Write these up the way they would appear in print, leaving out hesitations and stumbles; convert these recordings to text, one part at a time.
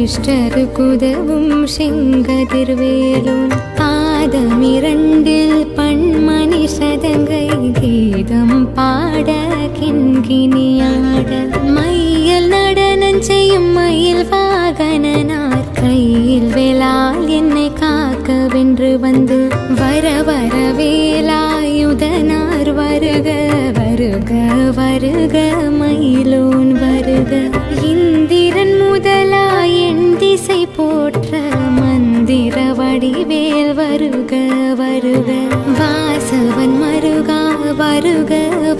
சிஷ்டருக்குதவும் செங்கதிர்வேலும் பாதமிரண்டில் பண்மணி சதங்கை கீதம் பாட கிண்கிணியாட மையல் நடனம் செய்யும் மயில் வாகனனார் கையில் வேளால் என்னை காக்க வென்று வந்து வர வர வேலாயுதனார் வருக வருக வருக மயிலோன் வருக இந்திரன் முதலாய் என் திசை போற்ற மந்திர வடிவேல் வருக வருக வாசவன் மருகா வருக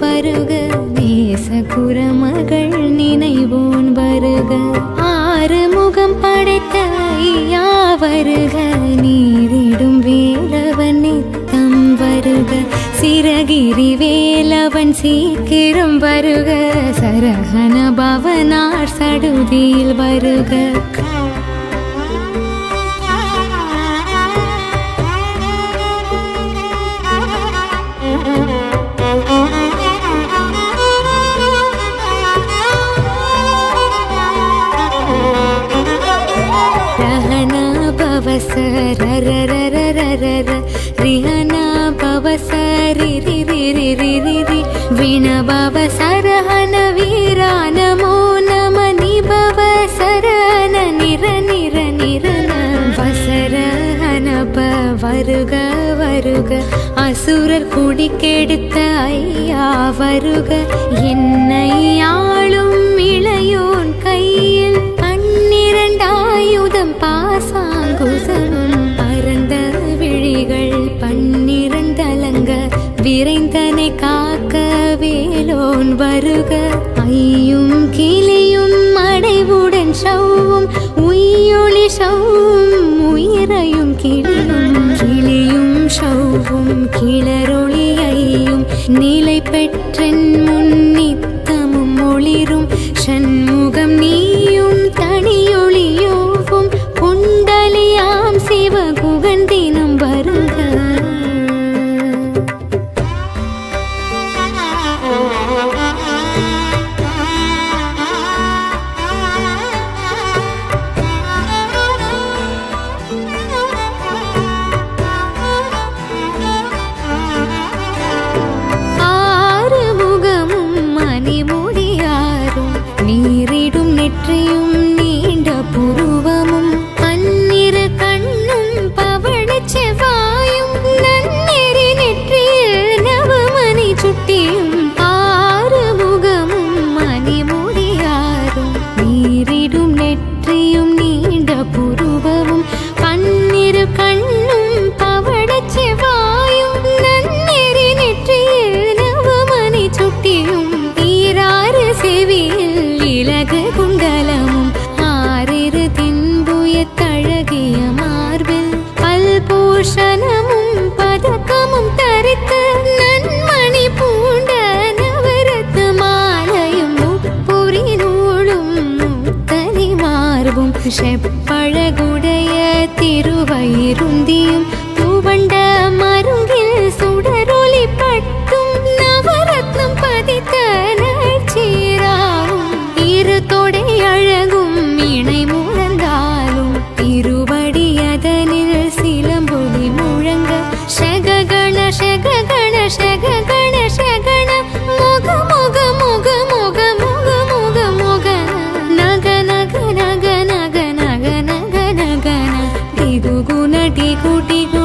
வருக நேச குரமகள் நினைவோன் வருக ஆறு முகம் படைத்த ஐயா வருக நீரிடும் வேலவன் நித்தம் வருக சிரகிரி வேலவன் சீக்கிரம் வருக சரஹன பவனார் சடுதியில் வருக ரிஹனா பவசரி ரி ரி ரி ரி ரி ரி விணபவ சரஹன வீரா நமோ நம நிபவ சரஹன நிர நிர நிரன வசரஹனப வருக வருக அசுரர் குடிக்கெடுத்த ஐயா வருக என்னை ஆளும் இளையோன் கையில் பன்னிரண்டாயுதம் பாசாங்குசமும் பரந்த விழிகள் பன்னிரண்டலங்க விரைந்தனை காக்க வேலோன் வருக ஐயும் கிளியும் அடைவுடன் சவ்வும் உய்யொளி சவ்வும் உயிரையும் கிளியும் கிளியும் சவ்வும் கிளரொளியையும் நிலை பெற்றன் முன்னித்தமும் ஒளிரும் சண்முகம் நீயும் தனியொளியோவும் குண்டலியாம் சிவகுகன் தினம் வருக நெற்றியும் நீண்ட புருவமும் பன்னிரு கண்ணும் பவழ செவ்வாயும் நன்னெறி நெற்றியில் நவமணி சுட்டியும் ஆறு முகமும் மணிமுடியாரும் நீரிடும் நெற்றியும் நீண்ட புருவமும் பன்னிரு கண்ணும் பவழ செவ்வாயும் நன்னெறி நெற்றியில் நவமணி சுட்டியும் ஈராறு செவியில் இலகு குண்டலமும் ஆறிரு தின்புய தழகிய மார்பில் பல்பூஷணமும் பதக்கமும் தரித்து நன்மணி பூண்ட நவரத்த மாலையும் முப்புரி நூலும் முத்தனி மார்பும் செப்பழகுடைய திருவயிருந்தியும் துவண்ட மருங்கில் சுடரொளி பட்டும் நவரத்னம் பதித்த நற்சீராவும் இரு தொடை அழகும் இணை முழந்தாலும் திருவடியதனில் சிலம்பொலி முழங்க ஷககண ஷககண ஷககண ஷகண முக முக முக முக முக முக முக நக நக நக நக நக நக நக ந டிகு குண டிகு டிகு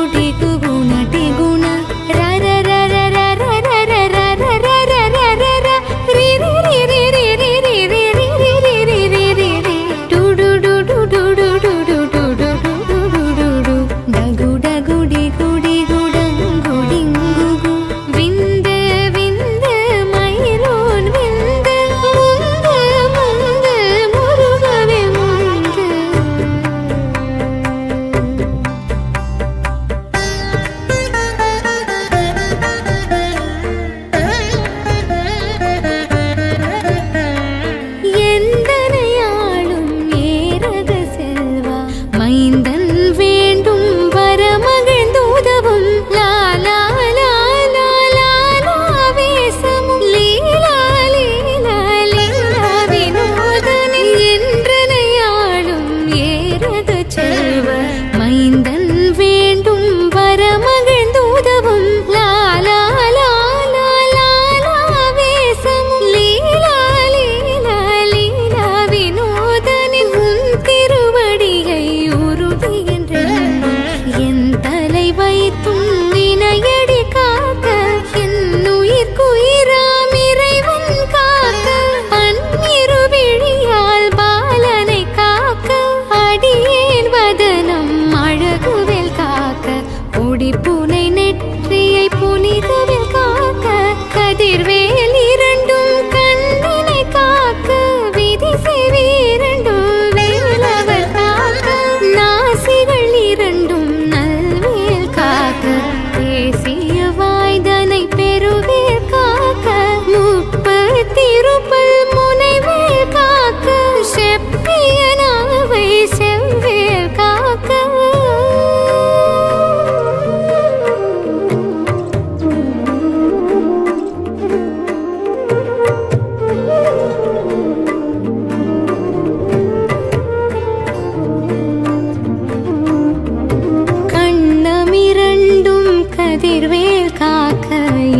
கதிர்வேல் காக்க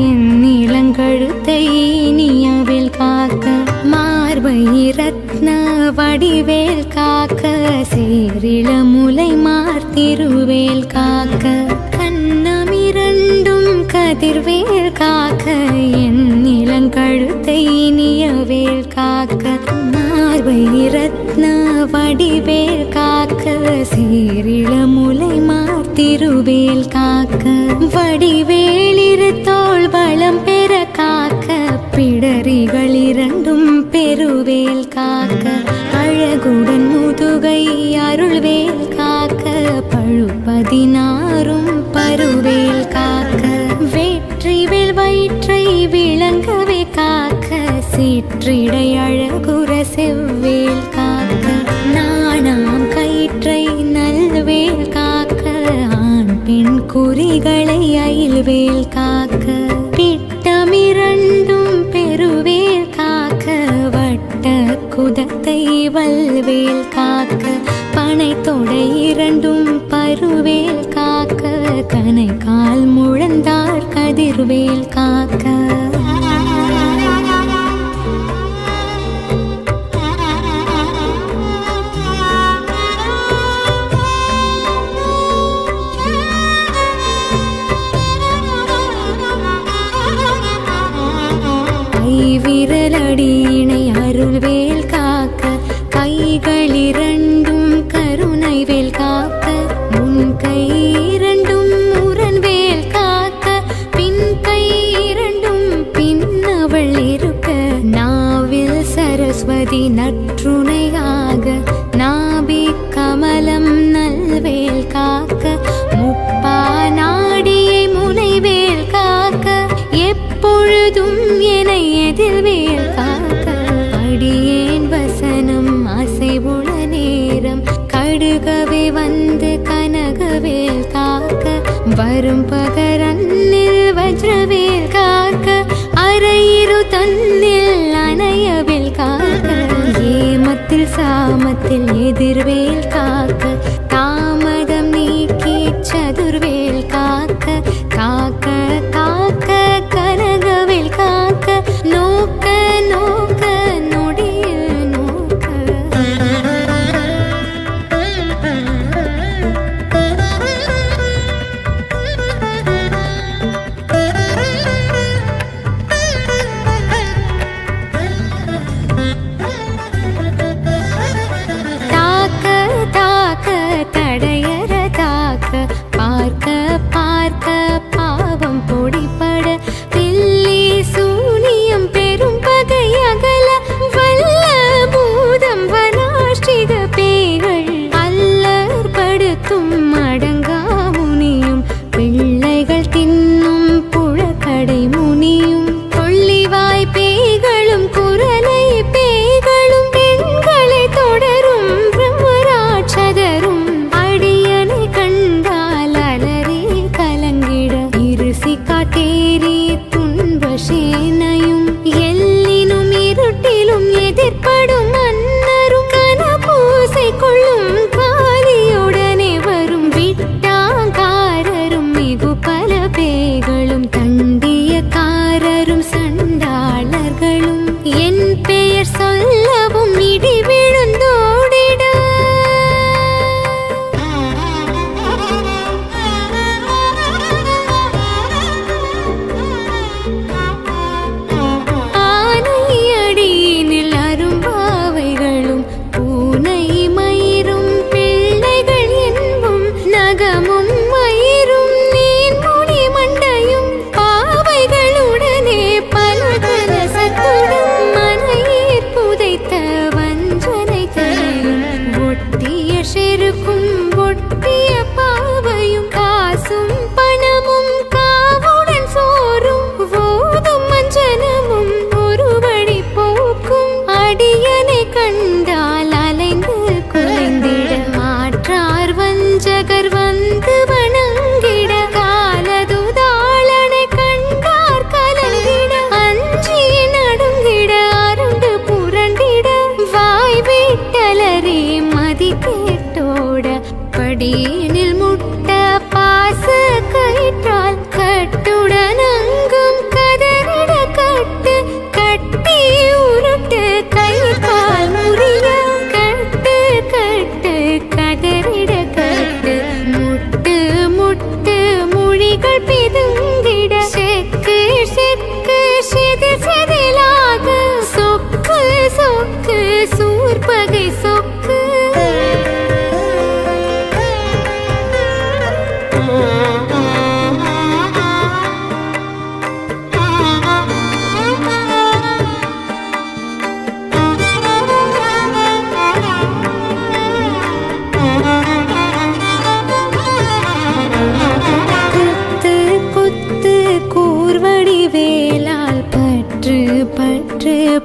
என் இளங்கழுத்தை இனியவேல் காக்க மார்பை ரத்ன வடிவேல் காக்க சேரிள முலை மார்த்திருவேல் காக்க கண்ணமிரண்டும் கதிர்வேல் காக்க என் இளங்கழுத்தை இனியவேல் காக்க மார்பை ரத்ன வடிவேல் காக்க சேரிள முலை மார்த்திருவேல் காக்க வடிவேலிரு தோள் வளம் பெற காக்க பிடரிகள் இரண்டும் பெருவேல் காக்க அழகுடன் முதுகை அருள்வேல் காக்க பழுப்பதினாரும் பருவேல் காக்க வெற்றிவேல் வயிற்றை விளங்கவே காக்க சிற்றிடை அழகுற செவ்வேல் காக்க நாணாம் கயிற்றை நல்வேல் காக்க ஆண் பெண் குறிகளை அயில்வேல் காக்க பிட்டமிரண்டும் பெருவேல் காக்க வட்ட குதத்தை வல்வேல் காக்க பனை தொடை இரண்டும் பருவேல் காக்க கனை கால் முழந்தார் கதிர்வேல் காக்க விரலடியினை அருள்வேல் காக்க கைகளிரண்டும் கருணைவேல் காக்க முன் கை இரண்டும் முரண்வேல் காக்க பின் கை இரண்டும் பின்னவள் இருக்க நாவில் சரஸ்வதி நற்றுணையாக நாபி கமலம் நல்வேல் காக்க முப்பா நாடியை முனைவேல் காக்க எப்பொழுதும் என எதிர்வேல் காக்க அடியேன் வசனம் அசைவுள நேரம் கடுகவே வந்து கனகவேல் காக்க வரும் பகரன்னில் வஜ்ரவேல் காக்க அரையிரு தன்னில் அணையவேல் காக்க ஏமத்தில் சாமத்தில் எதிர்வேல் காக்க தாமதம் நீக்கி சதுர்வேல் காக்க காக்க காக்க கனகவேல் காக்க நோக்க நோக்க நொடியில் நோக்க தாக்க தாக்க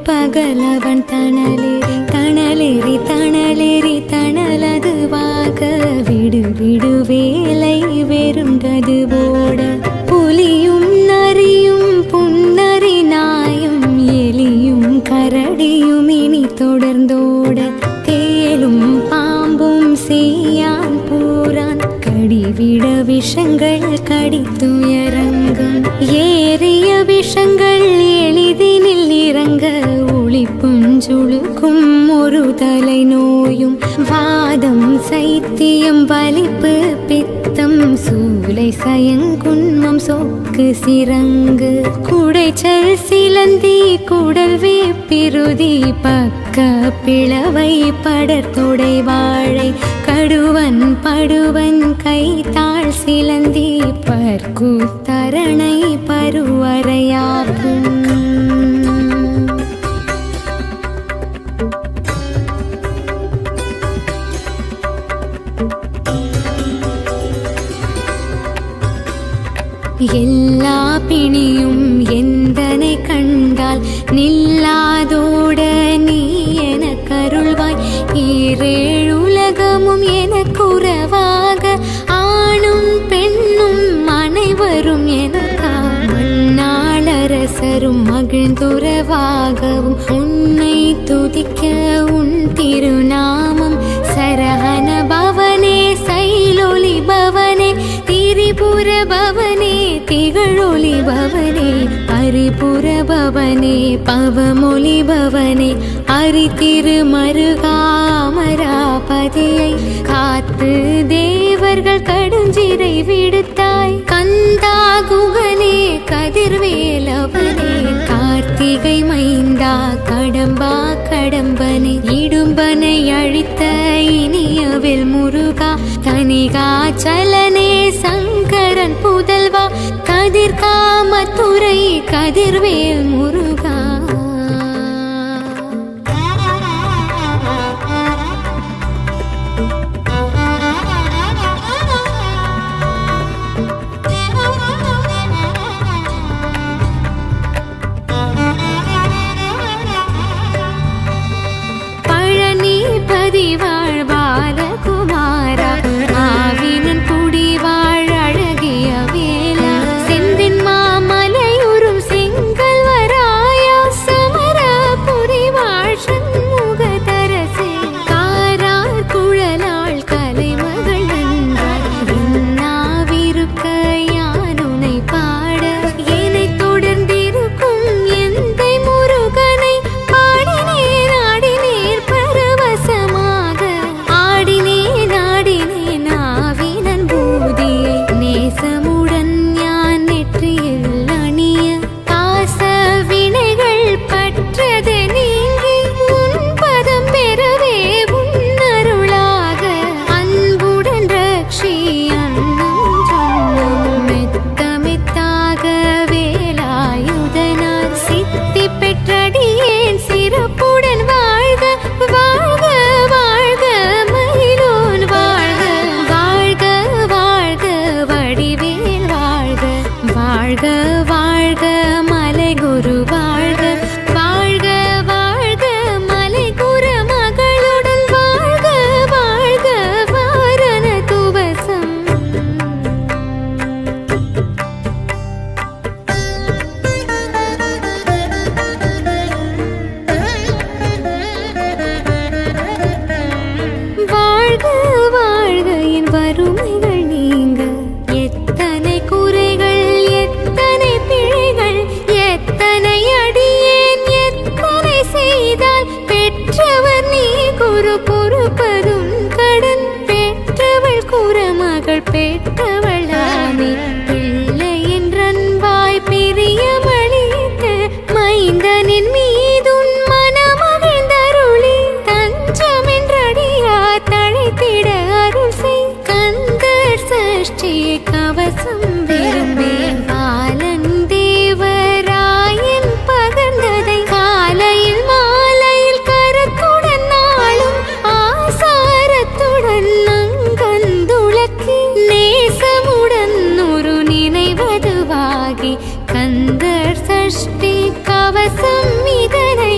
பகலவன் தணலேறி தணலேறி தணலேறி தணலதுவாக விடு விடு வேலை வெறுண்டது போட புலியும் நரியும் புன்னரி நாயும் எலியும் கரடியும் இனி தொடர்ந்தோட தேலும் பாம்பும் செய்யான் பூரான் கடிவிட விஷங்கள் கடித்துயரங்கும் ஏறிய விஷங்கள் எளிதினில் இறங்க ஒளிப்புஞ்சுழுக்கும் ஒரு தலை நோயும் வாதம் சைத்தியம் வலிப்பு பித்தம் சூலை சயங்குன்மம் சொக்கு சிறங்கு குடைச்சல் சிலந்தி குடல் வேப்பிருதி பக்க பிளவை படர்தொடை வாழை கடுவன் படுவன் கைத்தாள் சிலந்தி பற்குத்தரணை பருவரையாக்கும் எல்லா பிணியும் எந்தனை கண்டால் நில்லாதோட நீ என கருள்வாய் ஈரேழுலகமும் எனக்குறவாக ஆணும் பெண்ணும் அனைவரும் எனக்கா மண்ணாளரசரும் மகிழ்ந்துறவாகவும் உன்னை துதிக்க உன் திருநாமம் சரஹண பவனே சைலொலி பவனே திரிபுர பவனே திகழொலி பவனே பரிபுர பவனே பவமொழி பவனே அரி திருமருகாமராபதியை காத்து தேவர்கள் கடுஞ்சிறை விடுத்தாய் கந்தா குகனே கதிர்வேலவனே கார்த்திகை மைந்தா கடம்பா கடம்பனே இடும்பனை அழித்த இனியவில் முருகா தனிகாச்சலனே சங்கரன் புதல்வா கதிர்காமத்துறை கதிர்வேல் முருகா பழனிபதி வாழ்வால குமாரா ஆவினன் குடி வாழ் அழகிய வேலா செந்தின் மாமலையுறும் செங்கல் வராயா சமரபுரி வாழ் சண்முகதரசே காரார் குழலாள் கலைமகள் நன்றாய் இன்னாவிருக்க யானுனை பாட என்னை தொடர்ந்திருக்கும் எந்தை முருகனை பாடினேன் ஆடினேன் பரவசமாக ஆடினேன் ஆடினேன் ஆவினன் பூதியை நேசமுடன் ஞான் நெற்றியில் அணிய பாச வினைகள் பற்றது நீங்கி உன் பதம் பெறவே உன்னருளாக அன்புடன் ரக்ஷி அன்னும் சொன்னும் மெத்த மெத்தாக வேலாயுதனார் சித்தி பெற்றடியேன் சிறப்புடன் வாழ்க வாழ்க வாழ்க மயிலோன் வாழ்க வாழ்க வாழ்க வடிவேல் வாழ்க வாழ்க வாழ்க மலை குரு வாழ்க வாழ்க வாழ்க மலை குரு மகளுடன் வாழ்க வாழ்க வாரண துவசம் வாழ்க வாழ்க என் வறுமைகள் நீங்க எத்தனை குறைகள் எத்தனை பிழைகள் எத்தனை அடியேன் எத்தனை செய்தால் பெற்றவர் நீ குரு பொறுப்பதும் கடன் பெற்றவள் குறமகள் பெற்றவள் ஆனி பிள்ளை என்றன்பாய் பிரியமளித்த மைந்தனின் மீதுன் மனமகிழ்ந்தருளி தஞ்சம் என்றடியா தழைத்திட அருள் செய் கந்தர் சஷ்டி கவசம் விரும்பேன் பாலன் தேவராயன் பகர்ந்ததை காலையில் மாலையில் கரத்துடன் நாளும் ஆசாரத்துடன் நங்கந்துளக்கி நேசமுடன் ஒரு நினைவதுவாகி கந்தர் சஷ்டி கவசம் இதனை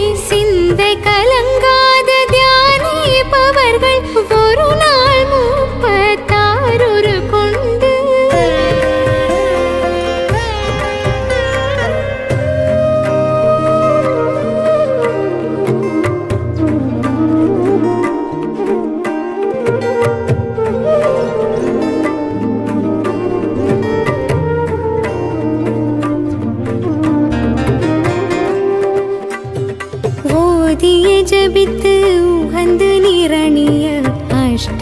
ஓதிய ஜபித்து உகந்து நிரணிய அஷ்டதிக்குள்ளோர்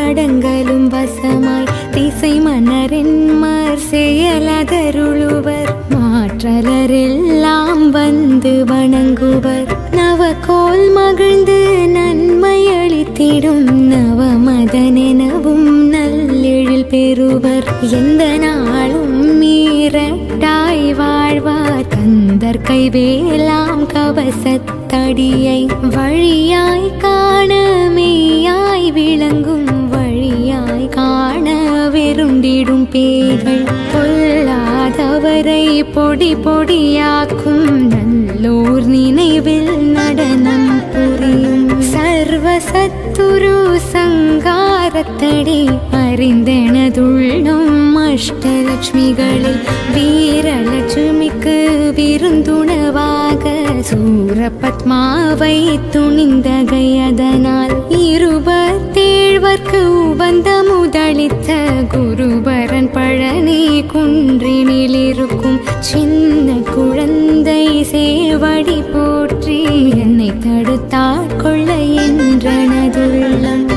அடங்கலும் வசமாய் திசை மன்னரென்மார் செயலதருளுவர் மாற்றலரெல்லாம் வந்து வணங்குவர் நவகோல் மகிழ்ந்து நன்மையளித்திடும் நவமதனெனவும் நல்லெழில் பெறுவர் எந்த நாளும் மீறட்டாய் வாழ்வார் கந்தர் கைவேலாம் கவசத்தடியை வழியாய் காண மெய்யாய் விளங்கும் வழியாய் காண வெருண்டிடும் பேய்கள் பொல்லாதவரை பொடி பொடியாக்கும் நல்லோர் நினைவில் நடனம் புரியும் சர்வசத்துரு சங்காரத்தடி அறிந்தெனதுள்ளும் அஷ்டலட்சுமிகளில் வீரலட்சுமிக்கு விருந்துணவாக சூரபத்மாவை துணிந்தகையதனால் 27 உபந்த முதளித்த குருபரன் பழனி குன்றினில் இருக்கும் சின்ன குழந்தை சேவடி போற்றி என்னை தடுத்தாட்கொள்ள என்றனதுள்ளம்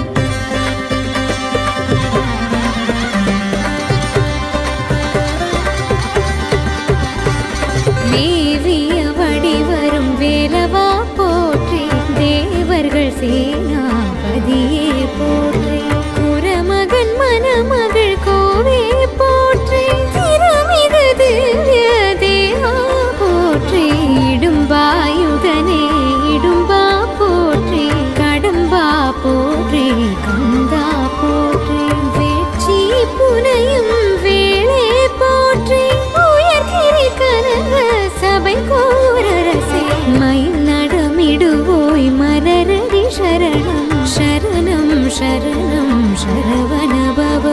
தேவிய வடிவரும் வேலவா போற்றி தேவர்கள் சேனாபதியே போற்றி குரமகன் மணமகள் கோவே போற்றி திறமிகு திவ்ய தேவா போற்றி இடும்பாயுதனே இடும்பா போற்றி கடம்பா போற்றி கந்தா போற்றி வேட்சி புனையும் வேளே போற்றி உயர்கிரி கனக சபை கோரரசே மயில் நடமிடுவோய் மலரடி சரணம் சரணம் சரணம் சரவண பவ